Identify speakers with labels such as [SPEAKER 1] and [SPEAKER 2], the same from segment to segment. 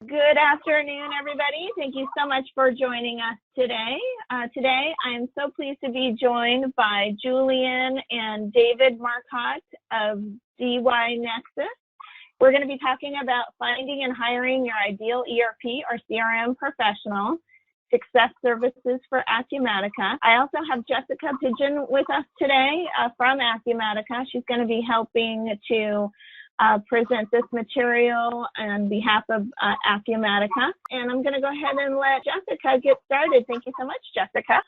[SPEAKER 1] Good afternoon, everybody. Thank you so much for joining us today. Today, I am so pleased to be joined by Julian and David Marcotte of DY Nexus. We're going to be talking about finding and hiring your ideal ERP or CRM professional, success services for Acumatica. I also have Jessica Pigeon with us today from Acumatica. She's going to be helping to present this material on behalf of Acumatica. And I'm going to go ahead and let Jessica get started. Thank you so much, Jessica.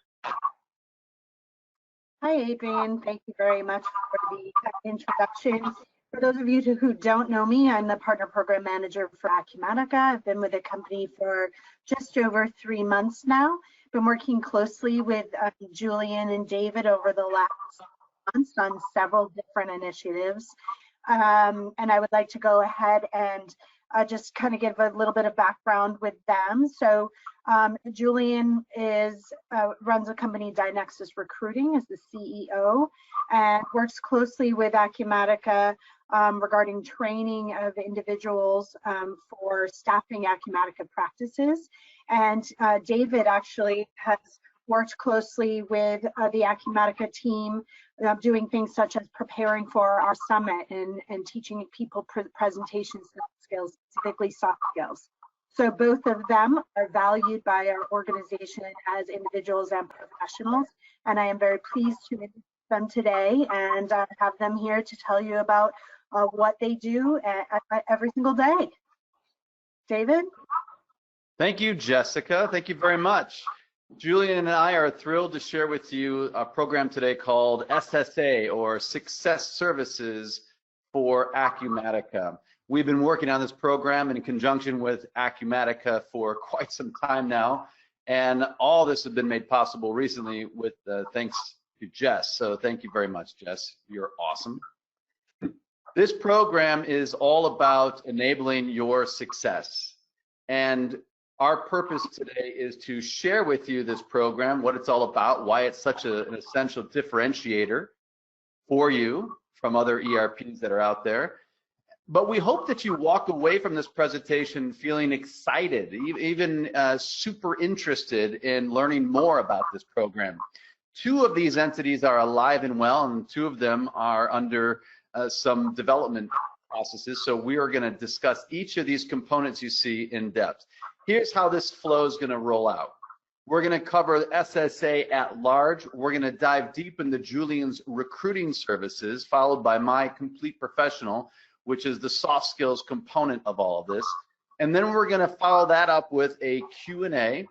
[SPEAKER 2] Hi, Adrienne. Thank you very much for the introduction. For those of you who don't know me, I'm the Partner Program Manager for Acumatica. I've been with the company for just over 3 months now. Been working closely with Julian and David over the last months on several different initiatives. And I would like to go ahead and just kind of give a little bit of background with them. So Julian runs a company, DyNexus Recruiting, as the CEO, and works closely with Acumatica regarding training of individuals for staffing Acumatica practices. And David actually has worked closely with the Acumatica team, doing things such as preparing for our summit and teaching people presentation skills, specifically soft skills. So both of them are valued by our organization as individuals and professionals, and I am very pleased to meet them today and have them here to tell you about what they do every single day. David?
[SPEAKER 3] Thank you, Jessica. Thank you very much. Julian and I are thrilled to share with you a program today called SSA, or Success Services for Acumatica. We've been working on this program in conjunction with Acumatica for quite some time now, and all this has been made possible recently with thanks to Jess. So thank you very much, Jess. You're awesome. This program is all about enabling your success, and our purpose today is to share with you this program, what it's all about, why it's such an essential differentiator for you from other ERPs that are out there. But we hope that you walk away from this presentation feeling excited, even super interested in learning more about this program. 2 of these entities are alive and well, and 2 of them are under some development processes. So we are going to discuss each of these components you see in depth. Here's how this flow is going to roll out. We're going to cover SSA at large. We're going to dive deep into Julian's recruiting services, followed by my complete professional, which is the soft skills component of all of this. And then we're going to follow that up with a Q&A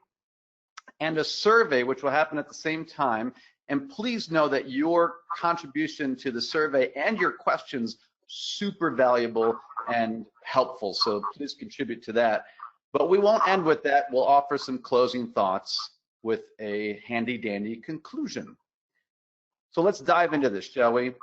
[SPEAKER 3] and a survey, which will happen at the same time. And please know that your contribution to the survey and your questions super valuable and helpful. So please contribute to that. But we won't end with that. We'll offer some closing thoughts with a handy dandy conclusion. So let's dive into this, shall we?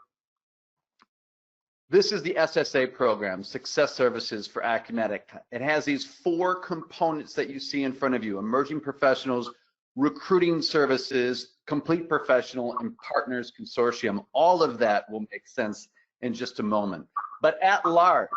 [SPEAKER 3] This is the SSA program, Success Services for Acumatica. It has these 4 components that you see in front of you: emerging professionals, recruiting services, complete professional, and partners consortium. All of that will make sense in just a moment. But at large,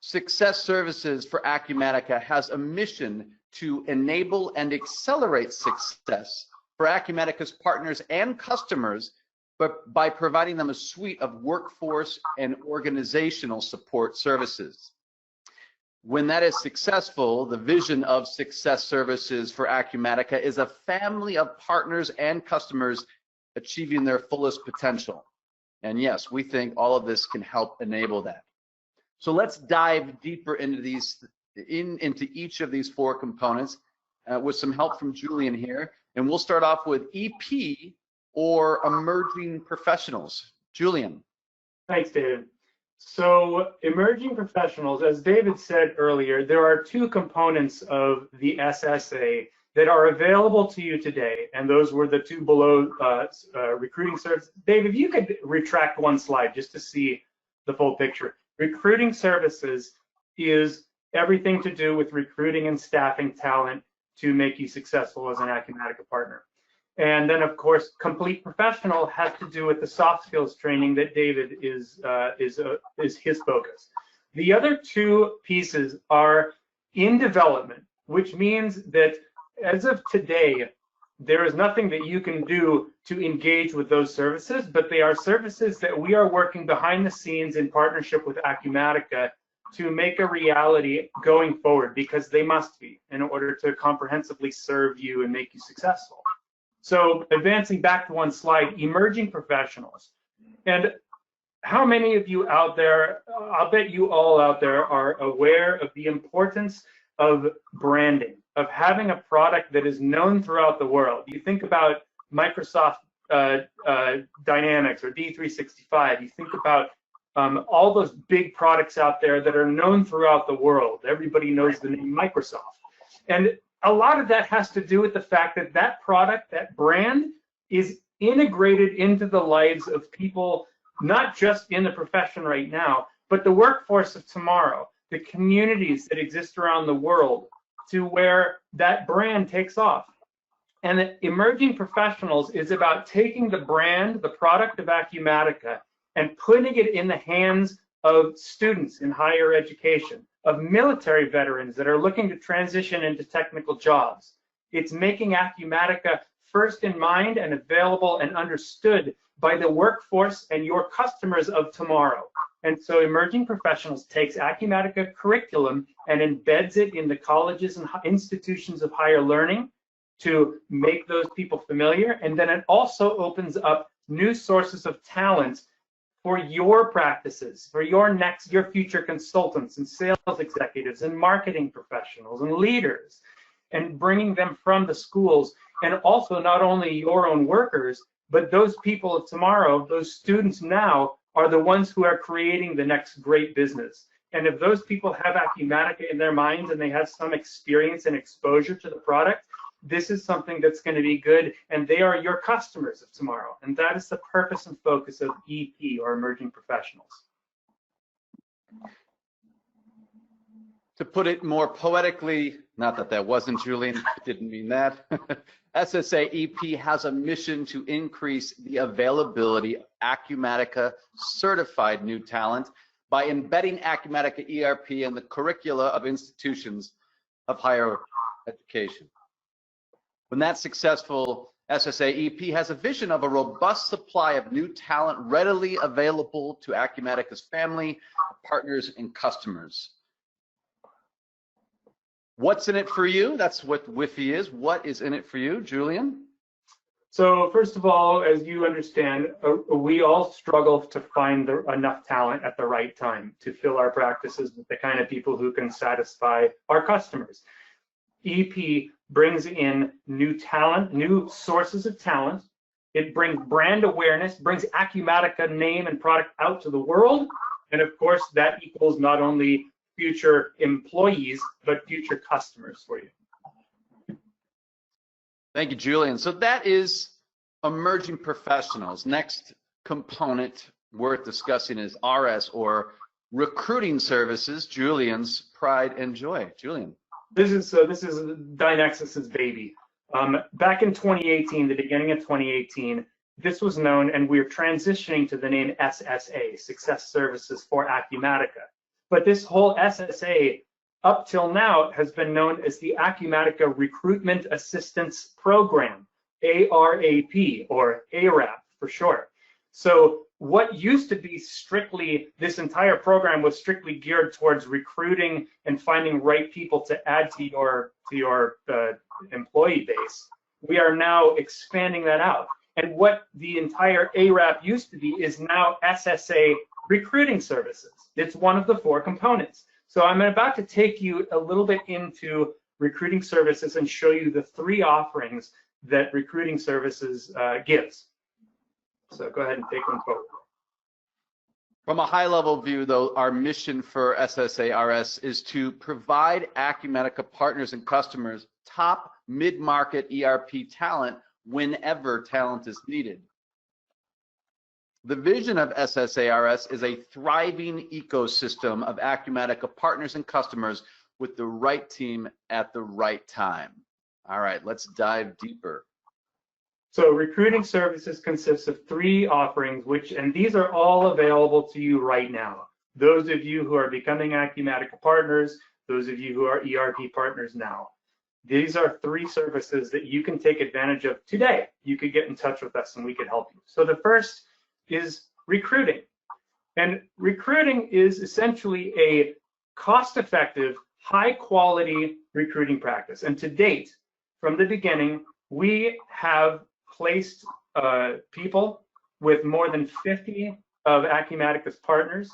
[SPEAKER 3] Success Services for Acumatica has a mission to enable and accelerate success for Acumatica's partners and customers, but by providing them a suite of workforce and organizational support services. When that is successful, the vision of Success Services for Acumatica is a family of partners and customers achieving their fullest potential. And yes, we think all of this can help enable that. So let's dive deeper into into each of these 4 components with some help from Julian here. And we'll start off with EP, or emerging professionals. Julian.
[SPEAKER 4] Thanks, David. So emerging professionals, as David said earlier, there are 2 components of the SSA that are available to you today, and those were the 2 below recruiting services. Dave, if you could retract 1 slide just to see the full picture. Recruiting services is everything to do with recruiting and staffing talent to make you successful as an Acumatica partner. And then, of course, complete professional has to do with the soft skills training that David is his focus. The other 2 pieces are in development, which means that as of today, there is nothing that you can do to engage with those services, but they are services that we are working behind the scenes in partnership with Acumatica to make a reality going forward, because they must be in order to comprehensively serve you and make you successful. So advancing back to one slide, emerging professionals. And how many of you out there, I'll bet you all out there are aware of the importance of branding, of having a product that is known throughout the world. You think about Microsoft Dynamics or D365, you think about all those big products out there that are known throughout the world. Everybody knows the name Microsoft. And a lot of that has to do with the fact that that product, that brand, is integrated into the lives of people, not just in the profession right now, but the workforce of tomorrow, the communities that exist around the world, to where that brand takes off. And emerging professionals is about taking the brand, the product of Acumatica, and putting it in the hands of students in higher education, of military veterans that are looking to transition into technical jobs. It's making Acumatica first in mind and available and understood by the workforce and your customers of tomorrow. And so emerging professionals takes Acumatica curriculum and embeds it in the colleges and institutions of higher learning to make those people familiar. And then it also opens up new sources of talent for your practices, for your future consultants and sales executives and marketing professionals and leaders, and bringing them from the schools, and also not only your own workers, but those people of tomorrow, those students now, are the ones who are creating the next great business. And if those people have Acumatica in their minds and they have some experience and exposure to the product, this is something that's going to be good, and they are your customers of tomorrow. And that is the purpose and focus of EP, or emerging professionals.
[SPEAKER 3] To put it more poetically, not that that wasn't Julian, didn't mean that. SSA EP has a mission to increase the availability of Acumatica certified new talent by embedding Acumatica ERP in the curricula of institutions of higher education. When that's successful, SSA EP has a vision of a robust supply of new talent readily available to Acumatica's family, partners, and customers. What's in it for you? That's what WIFI is. What is in it for you, Julian?
[SPEAKER 4] So first of all, as you understand, we all struggle to find enough talent at the right time to fill our practices with the kind of people who can satisfy our customers. EP brings in new talent, new sources of talent. It brings brand awareness, brings Acumatica name and product out to the world. And of course, that equals not only future employees, but future customers for you.
[SPEAKER 3] Thank you, Julian. So that is emerging professionals. Next component worth discussing is RS, or recruiting services, Julian's pride and joy. Julian.
[SPEAKER 4] This is Dynexus's baby. Back in 2018, the beginning of 2018, this was known, and we're transitioning to the name SSA, Success Services for Acumatica. But this whole SSA, up till now, has been known as the Acumatica Recruitment Assistance Program, ARAP, or ARAP for short. So what used to be strictly, this entire program was strictly geared towards recruiting and finding right people to add to your employee base. We are now expanding that out. And what the entire ARAP used to be is now SSA Recruiting Services. It's one of the 4 components. So I'm about to take you a little bit into recruiting services and show you the 3 offerings that recruiting services gives. So go ahead and take one forward.
[SPEAKER 3] From a high-level view, though, our mission for SSA-RS is to provide Acumatica partners and customers top mid-market ERP talent whenever talent is needed. The vision of SSA-RS is a thriving ecosystem of Acumatica partners and customers with the right team at the right time. All right, let's dive deeper.
[SPEAKER 4] So recruiting services consists of 3 offerings, and these are all available to you right now. Those of you who are becoming Acumatica partners, those of you who are ERP partners now. These are 3 services that you can take advantage of today. You could get in touch with us and we could help you. So the first is recruiting. And recruiting is essentially a cost-effective, high-quality recruiting practice. And to date, from the beginning, we have placed people with more than 50 of Acumatica's partners,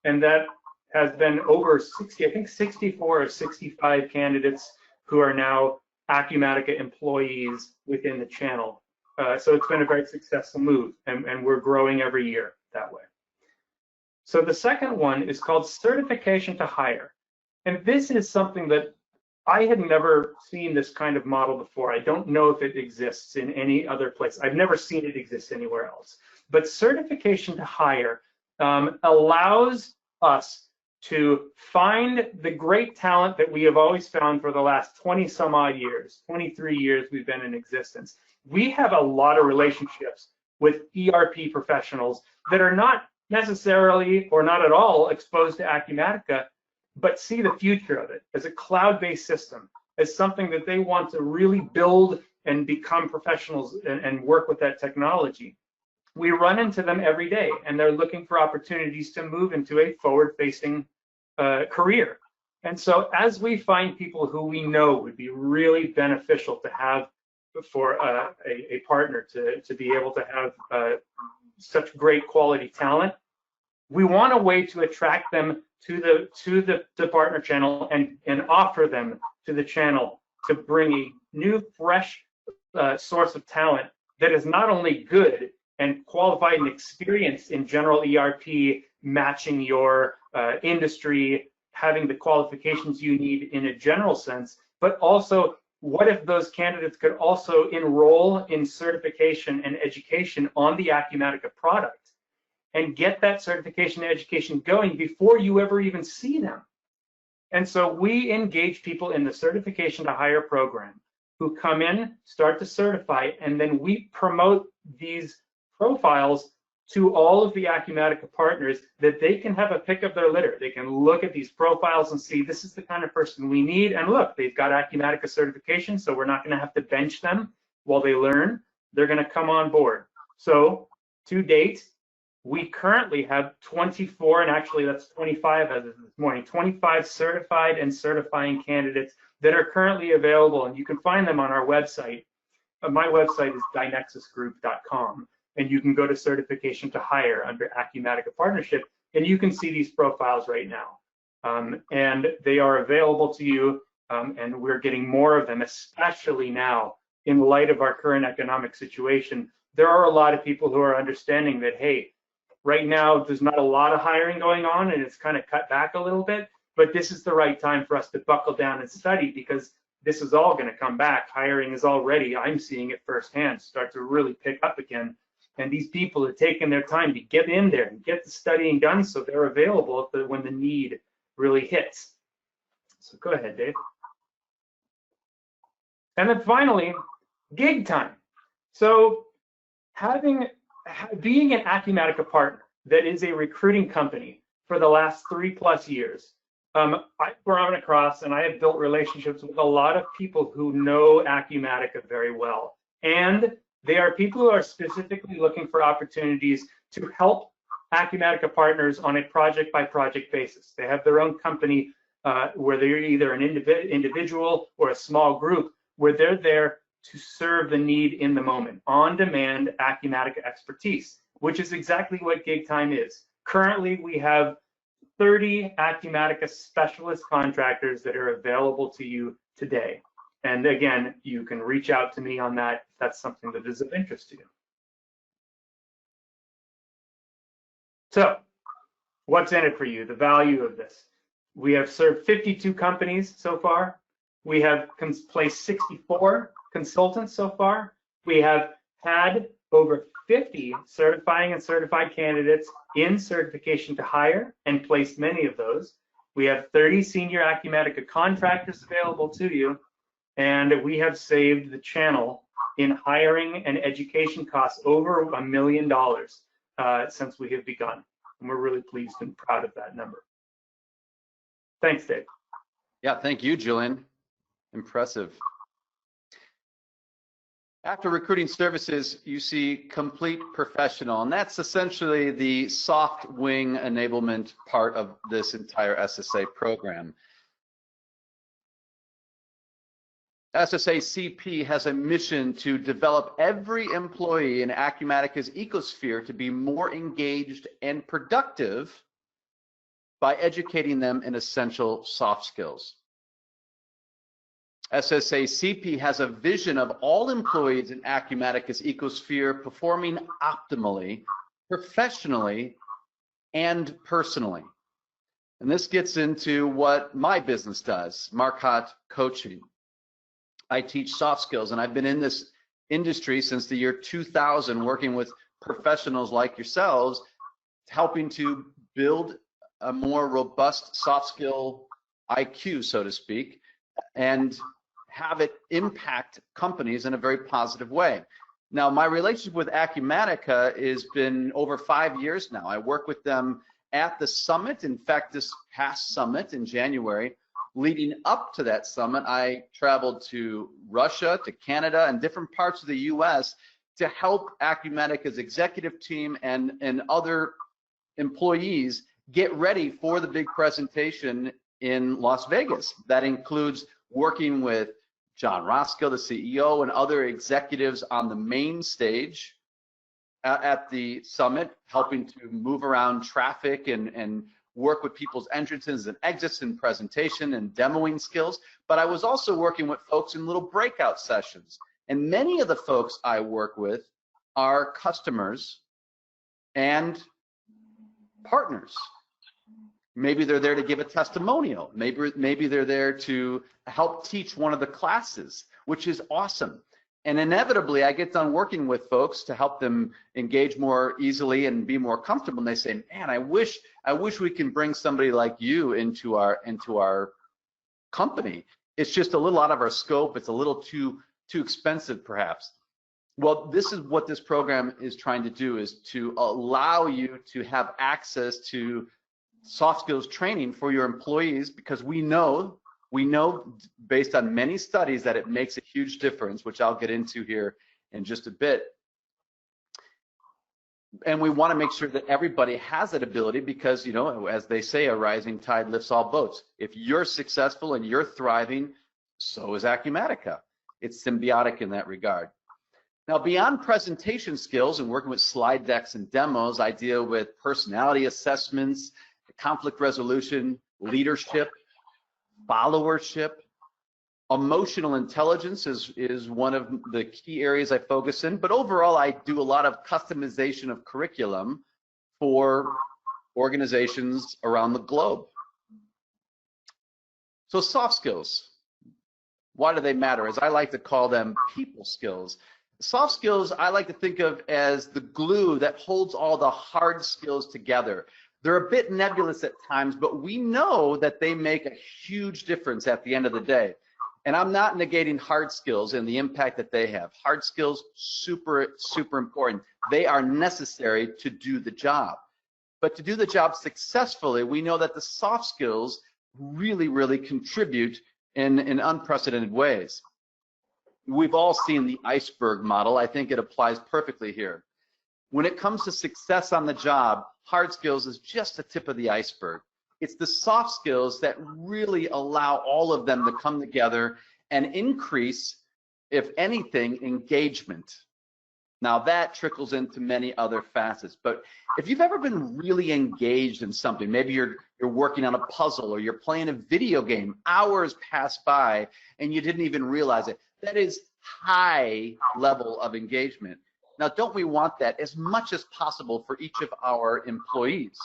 [SPEAKER 4] and that has been over 60, I think 64 or 65 candidates who are now Acumatica employees within the channel. So it's been a very successful move, and we're growing every year that way. So the second one is called certification to hire. And this is something that I had never seen this kind of model before. I don't know if it exists in any other place. I've never seen it exist anywhere else. But certification to hire allows us to find the great talent that we have always found for the last 20 some odd years, 23 years we've been in existence. We have a lot of relationships with ERP professionals that are not necessarily or not at all exposed to Acumatica, but see the future of it as a cloud-based system, as something that they want to really build and become professionals and work with that technology. We run into them every day, and they're looking for opportunities to move into a forward-facing career. And so as we find people who we know would be really beneficial to have for a partner to be able to have such great quality talent, we want a way to attract them to the partner channel and offer them to the channel to bring a new, fresh source of talent that is not only good and qualified and experienced in general ERP, matching your industry, having the qualifications you need in a general sense, but also what if those candidates could also enroll in certification and education on the Acumatica product and get that certification and education going before you ever even see them. And so we engage people in the certification to hire program who come in, start to certify, and then we promote these profiles to all of the Acumatica partners that they can have a pick of their litter. They can look at these profiles and see this is the kind of person we need. And look, they've got Acumatica certification, so we're not going to have to bench them while they learn. They're going to come on board. So to date, we currently have 24, and actually that's 25 as of this morning, 25 certified and certifying candidates that are currently available, and you can find them on our website. My website is dynexusgroup.com, and you can go to certification to hire under Acumatica Partnership, and you can see these profiles right now. And they are available to you, and we're getting more of them, especially now in light of our current economic situation. There are a lot of people who are understanding that, hey, right now, there's not a lot of hiring going on, and it's kind of cut back a little bit, but this is the right time for us to buckle down and study, because this is all going to come back. Hiring is already, I'm seeing it firsthand, start to really pick up again. And these people are taking their time to get in there and get the studying done so they're available when the need really hits. So go ahead, Dave. And then finally, gig time. So being an Acumatica partner that is a recruiting company for the last 3+ years, I've run across and I have built relationships with a lot of people who know Acumatica very well. And they are people who are specifically looking for opportunities to help Acumatica partners on a project-by-project basis. They have their own company where they're either an individual or a small group where they're there to serve the need in the moment, on-demand Acumatica expertise, which is exactly what gig time is. Currently, we have 30 Acumatica specialist contractors that are available to you today. And again, you can reach out to me on that if that's something that is of interest to you. So, what's in it for you? The value of this. We have served 52 companies so far. We have placed 64 consultants so far. We have had over 50 certifying and certified candidates in certification to hire and placed many of those. We have 30 senior Acumatica contractors available to you, and we have saved the channel in hiring and education costs over $1 million since we have begun. And we're really pleased and proud of that number. Thanks, Dave.
[SPEAKER 3] Yeah, thank you, Julian. Impressive. After recruiting services, you see complete professional, and that's essentially the soft wing enablement part of this entire SSA program. SSA CP has a mission to develop every employee in Acumatica's ecosphere to be more engaged and productive by educating them in essential soft skills. SSA CP has a vision of all employees in Acumatica's ecosphere performing optimally, professionally, and personally. And this gets into what my business does, Marcotte Coaching. I teach soft skills, and I've been in this industry since the year 2000, working with professionals like yourselves, helping to build a more robust soft skill IQ, so to speak, and have it impact companies in a very positive way. Now, my relationship with Acumatica has been over 5 years now. I work with them at the summit. In fact, this past summit in January, leading up to that summit, I traveled to Russia, to Canada, and different parts of the US to help Acumatica's executive team and other employees get ready for the big presentation in Las Vegas. That includes working with John Roscoe, the CEO, and other executives on the main stage at the summit, helping to move around traffic and work with people's entrances and exits and presentation and demoing skills. But I was also working with folks in little breakout sessions. And many of the folks I work with are customers and partners. Maybe they're there to give a testimonial. Maybe they're there to help teach one of the classes, which is awesome. And inevitably, I get done working with folks to help them engage more easily and be more comfortable. And they say, "Man, I wish we can bring somebody like you into our company. It's just a little out of our scope. It's a little too expensive, perhaps." Well, this is what this program is trying to do: is to allow you to have access to soft skills training for your employees, because we know based on many studies that it makes a huge difference, which I'll get into here in just a bit. And we want to make sure that everybody has that ability, because, you know, as they say, a rising tide lifts all boats. If you're successful and you're thriving, so is Acumatica. It's symbiotic in that regard. Now, beyond presentation skills and working with slide decks and demos, I deal with personality assessments, conflict resolution, leadership, followership. Emotional intelligence is one of the key areas I focus in, but overall I do a lot of customization of curriculum for organizations around the globe. So soft skills, why do they matter? As I like to call them, people skills. Soft skills I like to think of as the glue that holds all the hard skills together. They're a bit nebulous at times, but we know that they make a huge difference at the end of the day. And I'm not negating hard skills and the impact that they have. Hard skills, super, super important. They are necessary to do the job. But to do the job successfully, we know that the soft skills really, really contribute in unprecedented ways. We've all seen the iceberg model. I think it applies perfectly here. When it comes to success on the job, hard skills is just the tip of the iceberg. It's the soft skills that really allow all of them to come together and increase, if anything, engagement. Now that trickles into many other facets, but if you've ever been really engaged in something, maybe you're working on a puzzle or you're playing a video game, hours pass by and you didn't even realize it. That is high level of engagement. Now, don't we want that as much as possible for each of our employees?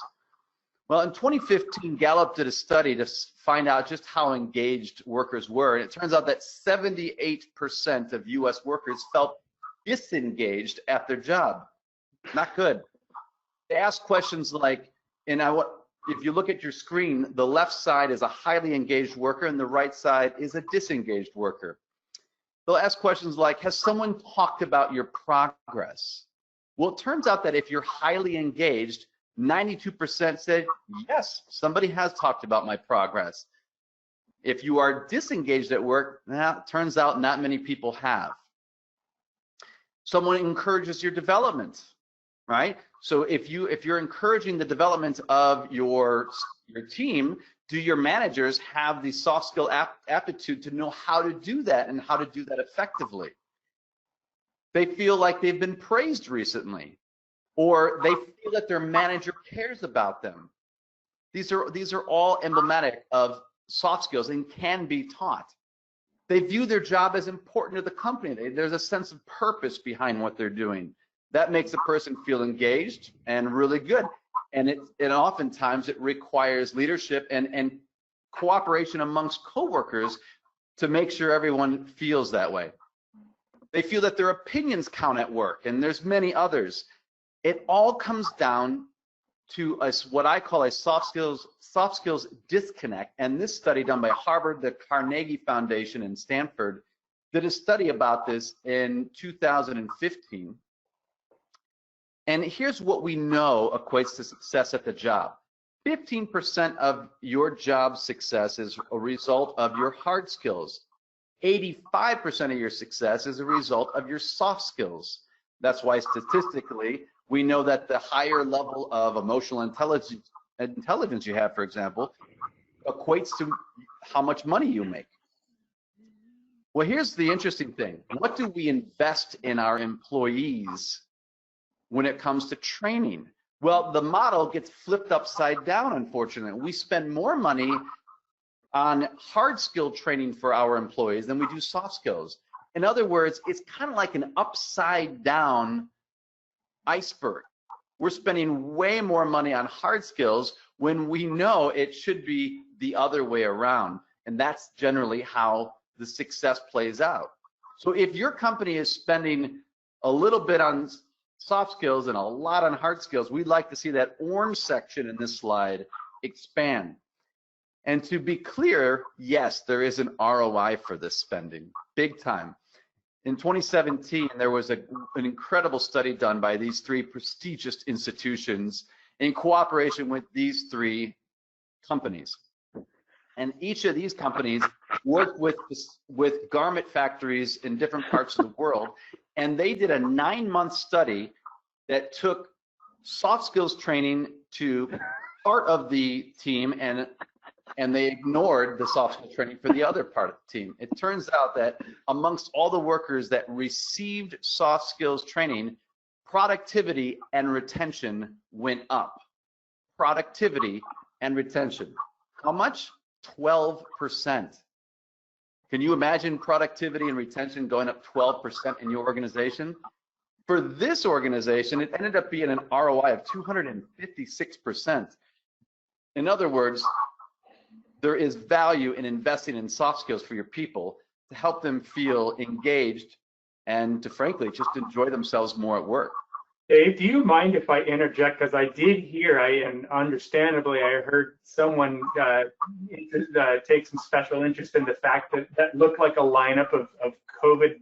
[SPEAKER 3] Well, in 2015, Gallup did a study to find out just how engaged workers were, and it turns out that 78% of US workers felt disengaged at their job. Not good. They asked questions like, if you look at your screen, the left side is a highly engaged worker and the right side is a disengaged worker. They'll ask questions like, has someone talked about your progress? Well, it turns out that if you're highly engaged, 92% said, yes, somebody has talked about my progress. If you are disengaged at work, it turns out not many people have. Someone encourages your development, right? So if you're encouraging the development of your team, do your managers have the soft skill aptitude to know how to do that and how to do that effectively? They feel like they've been praised recently, or they feel that their manager cares about them. These are all emblematic of soft skills and can be taught. They view their job as important to the company. There's a sense of purpose behind what they're doing. That makes a person feel engaged and really good. And oftentimes it requires leadership and cooperation amongst coworkers to make sure everyone feels that way. They feel that their opinions count at work, and there's many others. It all comes down to what I call a soft skills disconnect. And this study done by Harvard, the Carnegie Foundation, and Stanford did a study about this in 2015. And here's what we know equates to success at the job. 15% of your job success is a result of your hard skills. 85% of your success is a result of your soft skills. That's why statistically, we know that the higher level of emotional intelligence you have, for example, equates to how much money you make. Well, here's the interesting thing. What do we invest in our employees when it comes to training? Well, the model gets flipped upside down, unfortunately. We spend more money on hard skill training for our employees than we do soft skills. In other words, it's kind of like an upside down iceberg. We're spending way more money on hard skills when we know it should be the other way around. And that's generally how the success plays out. So if your company is spending a little bit on soft skills and a lot on hard skills, we'd like to see that orange section in this slide expand. And to be clear, yes, there is an ROI for this spending, big time. In 2017, there was an incredible study done by these three prestigious institutions in cooperation with these three companies. And each of these companies worked with garment factories in different parts of the world, and they did a 9-month study that took soft skills training to part of the team, and they ignored the soft skill training for the other part of the team. It turns out that amongst all the workers that received soft skills training, productivity and retention went up. Productivity and retention. How much? 12%. Can you imagine productivity and retention going up 12% in your organization? For this organization, it ended up being an ROI of 256%. In other words, there is value in investing in soft skills for your people to help them feel engaged and to frankly just enjoy themselves more at work.
[SPEAKER 4] Dave, do you mind if I interject? Because I did hear, and understandably, I heard someone take some special interest in the fact that that looked like a lineup of COVID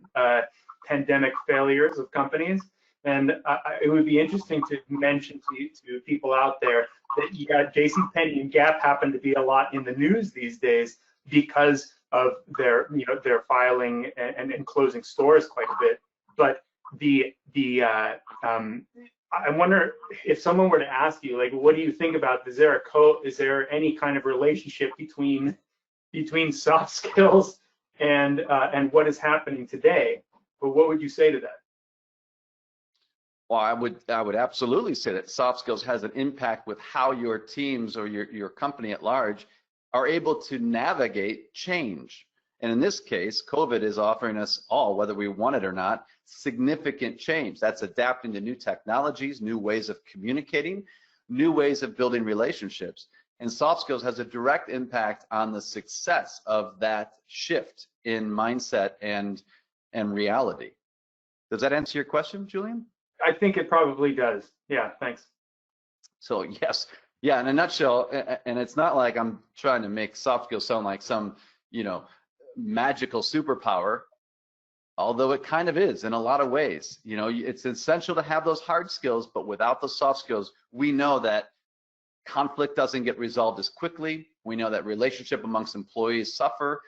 [SPEAKER 4] pandemic failures of companies. And it would be interesting to mention to people out there that you got JCPenney and Gap happen to be a lot in the news these days because of their filing and closing stores quite a bit. But I wonder if someone were to ask you, like, what do you think about? Is there any kind of relationship between soft skills and what is happening today? But what would you say to that?
[SPEAKER 3] Well, I would absolutely say that soft skills has an impact with how your teams or your company at large are able to navigate change. And in this case, COVID is offering us all, whether we want it or not, significant change. That's adapting to new technologies, new ways of communicating, new ways of building relationships. And soft skills has a direct impact on the success of that shift in mindset and reality. Does that answer your question, Julian?
[SPEAKER 4] I think it probably does. Yeah, thanks.
[SPEAKER 3] So yes, yeah, in a nutshell, and it's not like I'm trying to make soft skills sound like some, magical superpower, although it kind of is in a lot of ways. It's essential to have those hard skills, but without the soft skills, we know that Conflict doesn't get resolved as quickly. We know that relationship amongst employees suffer.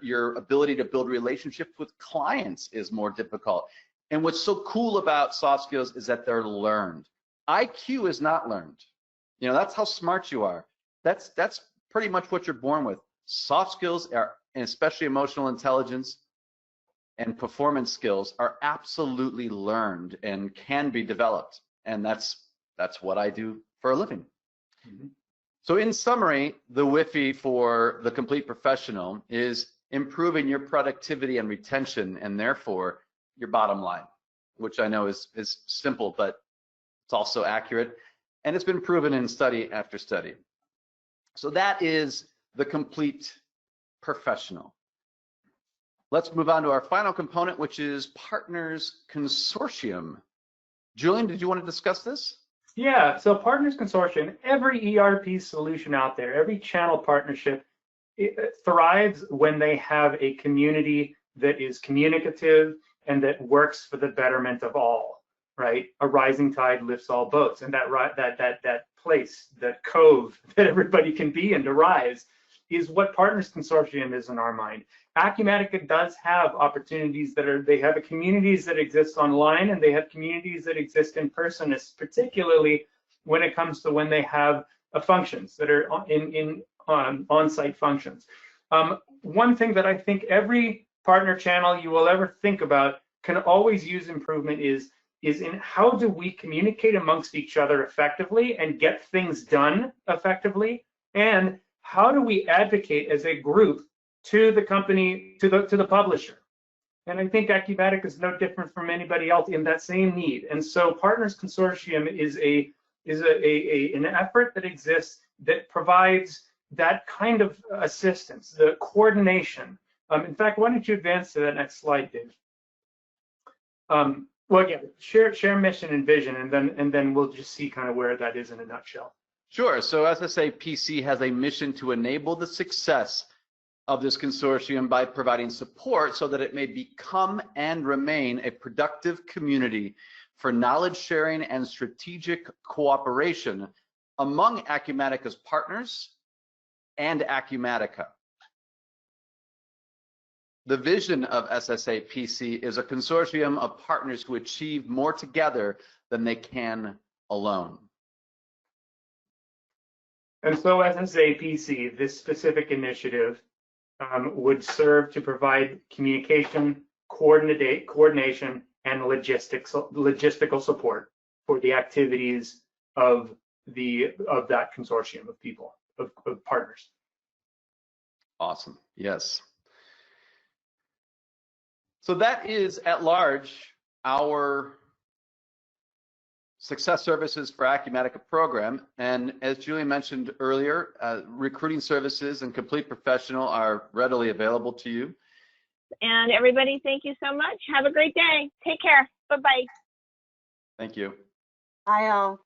[SPEAKER 3] Your ability to build relationships with clients is more difficult. And what's so cool about soft skills is that they're learned. IQ is not learned. You know, that's how smart you are. That's pretty much what you're born with. Soft skills are, and especially emotional intelligence and performance skills, are absolutely learned and can be developed. And that's what I do for a living. Mm-hmm. So in summary, the WIFI for the complete professional is improving your productivity and retention, and therefore your bottom line, which I know is simple, but it's also accurate, and it's been proven in study after study. So that is the complete professional. Let's move on to our final component, which is Partners Consortium. Julian, did you want to discuss this?
[SPEAKER 4] Yeah, so Partners Consortium, every ERP solution out there, every channel partnership, it thrives when they have a community that is communicative and that works for the betterment of all, right? A rising tide lifts all boats, and that place, that cove that everybody can be in to rise, is what Partners Consortium is in our mind. Acumatica does have opportunities they have communities that exist online, and they have communities that exist in person, particularly when it comes to when they have functions that are on-site functions. One thing that I think every partner channel you will ever think about can always use improvement is in how do we communicate amongst each other effectively and get things done effectively, and how do we advocate as a group to the company, to the publisher? And I think Acumatica is no different from anybody else in that same need. And so Partners Consortium is an effort that exists that provides that kind of assistance, the coordination. In fact, why don't you advance to that next slide, Dave? Well, again, share mission and vision, and then we'll just see kind of where that is in a nutshell.
[SPEAKER 3] Sure. So SSA-PC has a mission to enable the success of this consortium by providing support so that it may become and remain a productive community for knowledge sharing and strategic cooperation among Acumatica's partners and Acumatica. The vision of SSA-PC is a consortium of partners who achieve more together than they can alone.
[SPEAKER 4] And so SSA-PC, this specific initiative, would serve to provide communication, coordination, and logistical support for the activities of that consortium of people, of partners.
[SPEAKER 3] Awesome. Yes. So that is at large our Success Services for Acumatica program. And as Julie mentioned earlier, recruiting services and complete professional are readily available to you.
[SPEAKER 1] And everybody, thank you so much. Have a great day. Take care. Bye-bye.
[SPEAKER 3] Thank you.
[SPEAKER 2] Bye all.